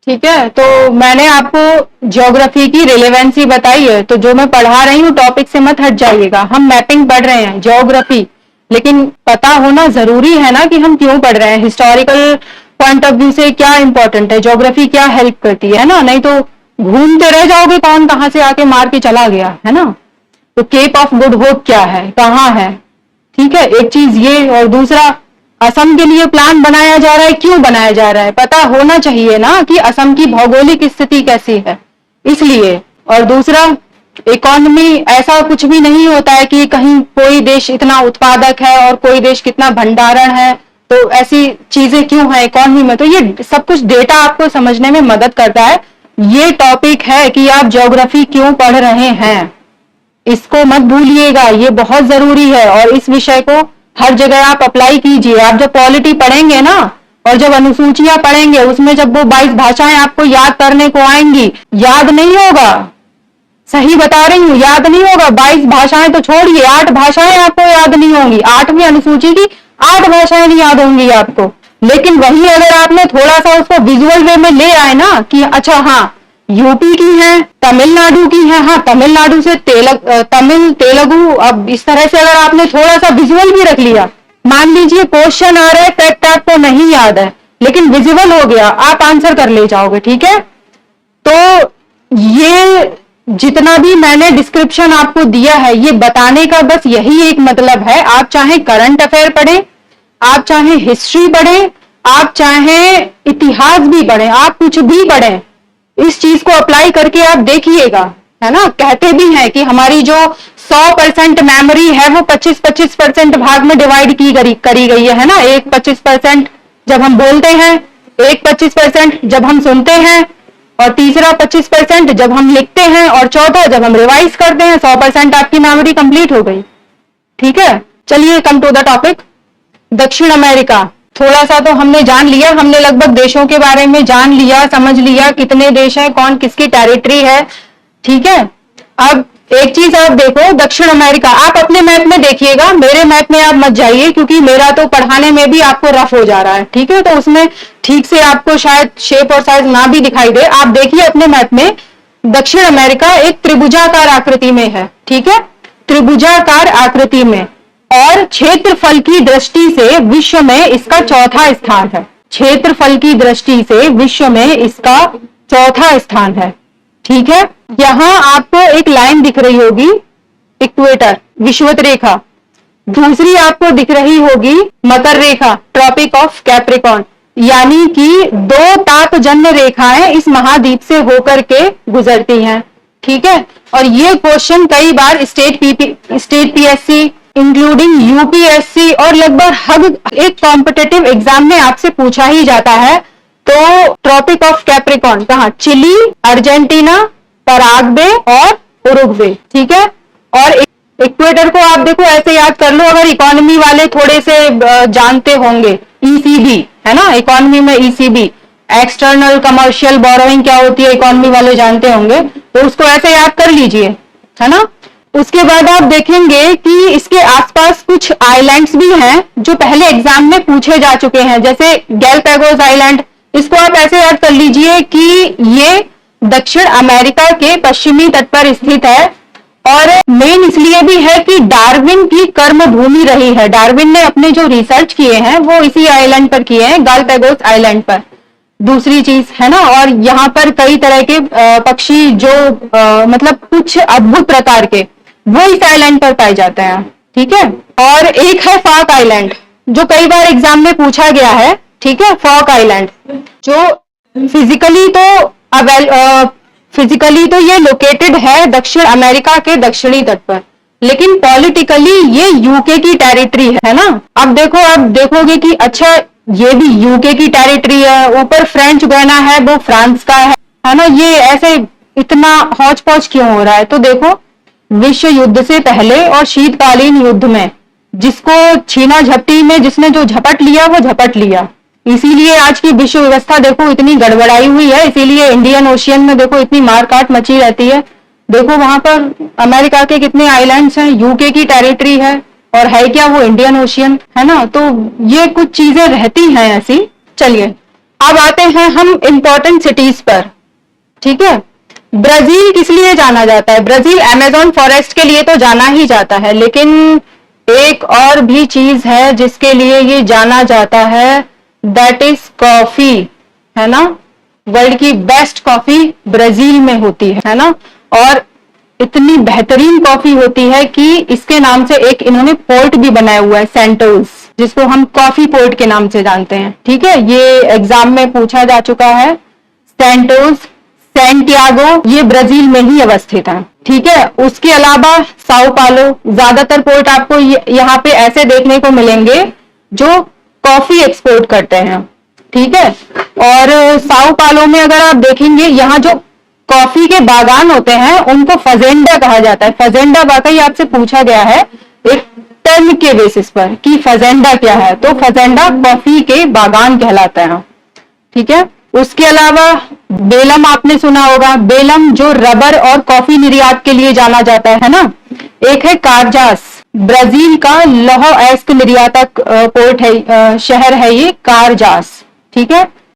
ठीक है, तो मैंने आपको ज्योग्राफी की रिलेवेंसी बताई है, तो जो मैं पढ़ा रही हूँ टॉपिक से मत हट जाइएगा। हम मैपिंग पढ़ रहे हैं, ज्योग्राफी, लेकिन पता होना जरूरी है ना कि हम क्यों पढ़ रहे हैं, हिस्टोरिकल पॉइंट ऑफ व्यू से क्या इंपॉर्टेंट है, ज्योग्राफी क्या हेल्प करती है ना। नहीं तो घूमते रह जाओगे, कौन कहाँ से आके मार के चला गया है ना। तो केप ऑफ गुड होप क्या है, कहाँ है, ठीक है, एक चीज ये। और दूसरा, असम के लिए प्लान बनाया जा रहा है, क्यों बनाया जा रहा है, पता होना चाहिए ना कि असम की भौगोलिक स्थिति कैसी है, इसलिए। और दूसरा, इकोनॉमी, ऐसा कुछ भी नहीं होता है कि कहीं कोई देश इतना उत्पादक है और कोई देश कितना भंडारण है, तो ऐसी चीजें क्यों है इकोनॉमी में। तो ये सब कुछ डेटा आपको समझने में मदद करता है। ये टॉपिक है कि आप ज्योग्राफी क्यों पढ़ रहे हैं, इसको मत भूलिएगा, ये बहुत जरूरी है। और इस विषय को हर जगह आप अप्लाई कीजिए। आप जब पॉलिटी पढ़ेंगे ना, और जब अनुसूचियां पढ़ेंगे, उसमें जब वो 22 भाषाएं आपको याद करने को आएंगी, याद नहीं होगा, सही बता रही हूँ, याद नहीं होगा। 22 भाषाएं तो छोड़िए, 8 भाषाएं आपको याद नहीं होंगी, 8वीं अनुसूची की 8 भाषाएं नहीं याद होंगी आपको। लेकिन वही अगर आपने थोड़ा सा उसको विजुअल वे में ले आए ना कि अच्छा हाँ यूपी की है, तमिलनाडु की है, हाँ तमिलनाडु से तमिल तेलुगु, अब इस तरह से अगर आपने थोड़ा सा विजुअल भी रख लिया, मान लीजिए क्वेश्चन आ रहा है, फैक्ट आपको नहीं याद है लेकिन विजुअल हो गया, आप आंसर कर ले जाओगे, ठीक है। तो ये जितना भी मैंने डिस्क्रिप्शन आपको दिया है, ये बताने का बस यही एक मतलब है। आप चाहे करंट अफेयर पढ़ें, आप चाहे हिस्ट्री पढ़ें, आप चाहे इतिहास भी पढ़ें, आप कुछ भी पढ़ें, इस चीज को अप्लाई करके आप देखिएगा, है ना। कहते भी हैं कि हमारी जो 100% मेमोरी है वो 25-25% भाग में डिवाइड करी गई है ना। एक 25% जब हम बोलते हैं, एक 25% जब हम सुनते हैं, और तीसरा 25% जब हम लिखते हैं, और चौथा जब हम रिवाइज करते हैं। 100% आपकी मेमोरी कंप्लीट हो गई, ठीक है। चलिए कम टू द टॉपिक। दक्षिण अमेरिका, थोड़ा सा तो हमने जान लिया, हमने लगभग देशों के बारे में जान लिया, समझ लिया कितने देश हैं, कौन किसकी टेरिटरी है, ठीक है। अब एक चीज आप देखो, दक्षिण अमेरिका, आप अपने मैप में देखिएगा, मेरे मैप में आप मत जाइए, क्योंकि मेरा तो पढ़ाने में भी आपको रफ हो जा रहा है, ठीक है। तो उसमें ठीक से आपको शायद शेप और साइज ना भी दिखाई दे। आप देखिए अपने मैप में, दक्षिण अमेरिका एक त्रिभुजाकार आकृति में है, ठीक है, त्रिभुजाकार आकृति में, और क्षेत्रफल की दृष्टि से विश्व में इसका चौथा स्थान है। क्षेत्रफल की दृष्टि से विश्व में इसका चौथा स्थान है, ठीक है। यहां आपको एक लाइन दिख रही होगी, इक्वेटर, विषुवत रेखा। दूसरी आपको दिख रही होगी मकर रेखा, ट्रॉपिक ऑफ कैप्रिकॉर्न, यानी कि 2 तापजन्य रेखाएं इस महाद्वीप से होकर के गुजरती हैं, ठीक है। और ये क्वेश्चन कई बार स्टेट पीएससी, इंक्लूडिंग यूपीएससी, और लगभग हर एक कॉम्पिटिटिव एग्जाम में आपसे पूछा ही जाता है। तो ट्रॉपिक ऑफ कैप्रिकॉर्न कहाँ, चिली, अर्जेंटीना, पराग्वे और उरुग्वे, ठीक है। और इक्वेटर को आप देखो ऐसे याद कर लो, अगर इकोनॉमी वाले थोड़े से जानते होंगे, ईसीबी है ना, इकोनॉमी में ईसीबी, एक्सटर्नल कमर्शियल बोरोइंग क्या होती है, इकोनॉमी वाले जानते होंगे, तो उसको ऐसे याद कर लीजिए, है ना। उसके बाद आप देखेंगे कि इसके आसपास कुछ आइलैंड्स भी हैं जो पहले एग्जाम में पूछे जा चुके हैं, जैसे गैलापागोस आइलैंड, इसको आप ऐसे याद कर लीजिए कि ये दक्षिण अमेरिका के पश्चिमी तट पर स्थित है। और मेन इसलिए भी है कि डार्विन की कर्म भूमि रही है, डार्विन ने अपने जो रिसर्च किए हैं वो इसी आइलैंड पर किए हैं, गैलापागोस आइलैंड पर। दूसरी चीज है ना, और यहाँ पर कई तरह के पक्षी जो मतलब कुछ अद्भुत प्रकार के, वो इस आइलैंड पर पाए जाते हैं, ठीक है। और एक है फॉक आइलैंड, जो कई बार एग्जाम में पूछा गया है, ठीक है। फॉक आइलैंड जो फिजिकली तो ये लोकेटेड है दक्षिण अमेरिका के दक्षिणी तट पर, लेकिन पॉलिटिकली ये यूके की टेरिटरी है ना। अब देखो, आप देखोगे कि अच्छा ये भी यूके की टेरिटरी है, ऊपर फ्रेंच गुयाना है, वो फ्रांस का है ना। ये ऐसे इतना हौच पौच क्यों हो रहा है, तो देखो विश्व युद्ध से पहले और शीतकालीन युद्ध में जिसको छीना झपटी में जिसने जो झपट लिया वो झपट लिया, इसीलिए आज की विश्व व्यवस्था देखो इतनी गड़बड़ाई हुई है। इसीलिए इंडियन ओशियन में देखो इतनी मारकाट मची रहती है। देखो वहां पर अमेरिका के कितने आइलैंड्स हैं, यूके की टेरिटरी है, और है क्या वो इंडियन ओशियन, है ना। तो ये कुछ चीजें रहती हैं ऐसी। चलिए अब आते हैं हम इंपॉर्टेंट सिटीज पर, ठीक है। ब्राजील किस लिए जाना जाता है? ब्राजील अमेजोन फॉरेस्ट के लिए तो जाना ही जाता है, लेकिन एक और भी चीज है जिसके लिए ये जाना जाता है, दैट इज कॉफी, है ना। वर्ल्ड की बेस्ट कॉफी ब्राजील में होती है ना, और इतनी बेहतरीन कॉफी होती है कि इसके नाम से एक इन्होंने पोर्ट भी बनाया हुआ है, सेंटोस, जिसको हम कॉफी पोर्ट के नाम से जानते हैं, ठीक है। ये एग्जाम में पूछा जा चुका है। सेंटोस, सैंटियागो, ये ब्राजील में ही अवस्थित है, ठीक है। उसके अलावा साओ पालो, ज्यादातर पोर्ट आपको यहाँ पे ऐसे देखने को मिलेंगे जो कॉफी एक्सपोर्ट करते हैं, ठीक है। और साओ पालो में अगर आप देखेंगे, यहाँ जो कॉफी के बागान होते हैं उनको फजेंडा कहा जाता है। फजेंडा वाकई आपसे पूछा गया है एक टर्म के बेसिस पर कि फजेंडा क्या है, तो फजेंडा कॉफी के बागान कहलाता है, ठीक है। उसके अलावा बेलम आपने सुना होगा, बेलम जो रबर और कॉफी निर्यात के लिए जाना जाता है ना। एक है कारजास, ब्राजील का लौह अयस्क निर्यातक पोर्ट है, शहर है ये कारजास, ठीक है।